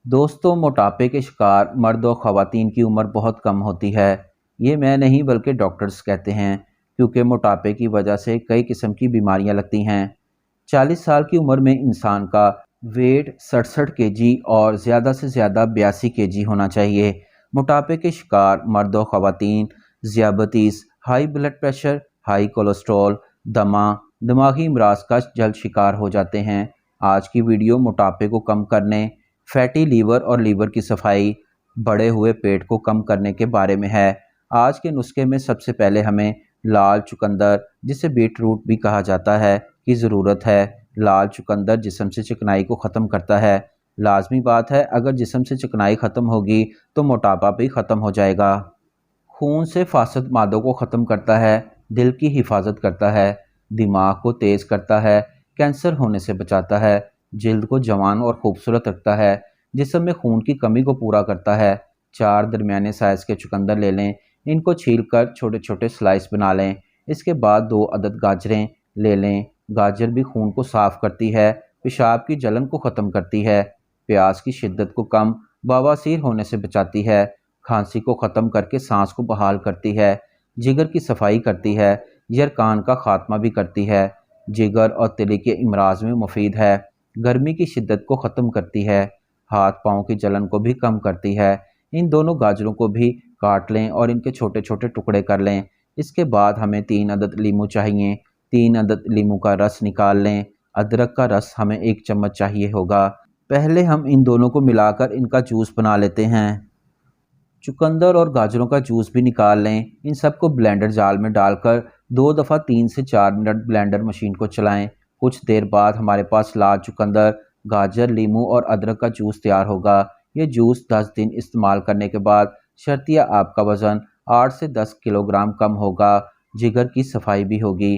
दोस्तों, मोटापे के शिकार मर्द और ख़वातीन की उम्र बहुत कम होती है। ये मैं नहीं बल्कि डॉक्टर्स कहते हैं, क्योंकि मोटापे की वजह से कई किस्म की बीमारियां लगती हैं। 40 साल की उम्र में इंसान का वेट 67 केजी और ज़्यादा से ज़्यादा 82 केजी होना चाहिए। मोटापे के शिकार मर्द और ख़वातीन ज़ियाबतीस, high blood pressure, high cholesterol, दमा, दिमागी अमराज का जल्द शिकार हो जाते हैं। आज की वीडियो मोटापे को कम करने, फैटी लीवर और लीवर की सफाई, बढ़े हुए पेट को कम करने के बारे में है। आज के नुस्खे में सबसे पहले हमें लाल चुकंदर, जिसे बीट रूट भी कहा जाता है, की ज़रूरत है। लाल चुकंदर जिस्म से चिकनाई को ख़त्म करता है। लाजमी बात है, अगर जिस्म से चिकनाई ख़त्म होगी तो मोटापा भी ख़त्म हो जाएगा। खून से फासद मादों को ख़त्म करता है, दिल की हिफाजत करता है, दिमाग को तेज़ करता है, कैंसर होने से बचाता है, जिल्द को जवान और खूबसूरत रखता है, जिस्म में खून की कमी को पूरा करता है। 4 दरमियाने साइज़ के चुकंदर ले लें, इनको छील कर छोटे छोटे स्लाइस बना लें। इसके बाद 2 अदद गाजरें ले लें। गाजर भी खून को साफ़ करती है, पेशाब की जलन को ख़त्म करती है, प्यास की शिद्दत को कम, बवासीर होने से बचाती है, खांसी को ख़त्म करके सांस को बहाल करती है, जिगर की सफाई करती है, यरकान का खात्मा भी करती है, जिगर और तिली के इमराज में मुफीद है, गर्मी की शिद्दत को ख़त्म करती है, हाथ पाँव की जलन को भी कम करती है। इन दोनों गाजरों को भी काट लें और इनके छोटे छोटे टुकड़े कर लें। इसके बाद हमें 3 अदद लीमू चाहिए। 3 अदद लीमू का रस निकाल लें। अदरक का रस हमें 1 चम्मच चाहिए होगा। पहले हम इन दोनों को मिलाकर इनका जूस बना लेते हैं। चुकंदर और गाजरों का जूस भी निकाल लें। इन सबको ब्लेंडर जाल में डालकर 2 दफ़ा 3 से 4 मिनट ब्लेंडर मशीन को चलाएं। कुछ देर बाद हमारे पास लाल चुकंदर, गाजर, लीमू और अदरक का जूस तैयार होगा। ये जूस 10 दिन इस्तेमाल करने के बाद शर्तिया आपका वज़न 8 से 10 किलोग्राम कम होगा। जिगर की सफाई भी होगी।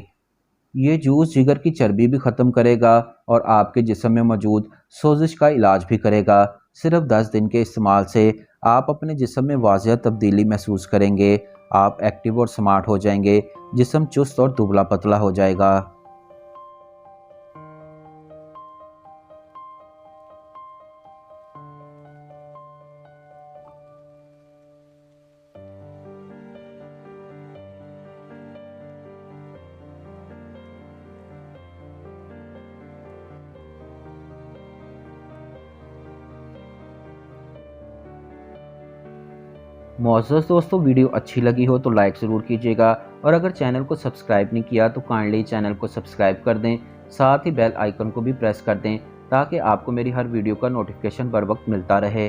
ये जूस जिगर की चर्बी भी ख़त्म करेगा और आपके जिस्म में मौजूद सोजिश का इलाज भी करेगा। सिर्फ 10 दिन के इस्तेमाल से आप अपने जिस्म में वाज़िया तब्दीली महसूस करेंगे। आप एक्टिव और स्मार्ट हो जाएंगे। जिस्म चुस्त और दुबला पतला हो जाएगा। मुअज़्ज़ज़ दोस्तों, वीडियो अच्छी लगी हो तो लाइक ज़रूर कीजिएगा और अगर चैनल को सब्सक्राइब नहीं किया तो काइंडली चैनल को सब्सक्राइब कर दें। साथ ही बेल आइकन को भी प्रेस कर दें ताकि आपको मेरी हर वीडियो का नोटिफिकेशन बर वक्त मिलता रहे।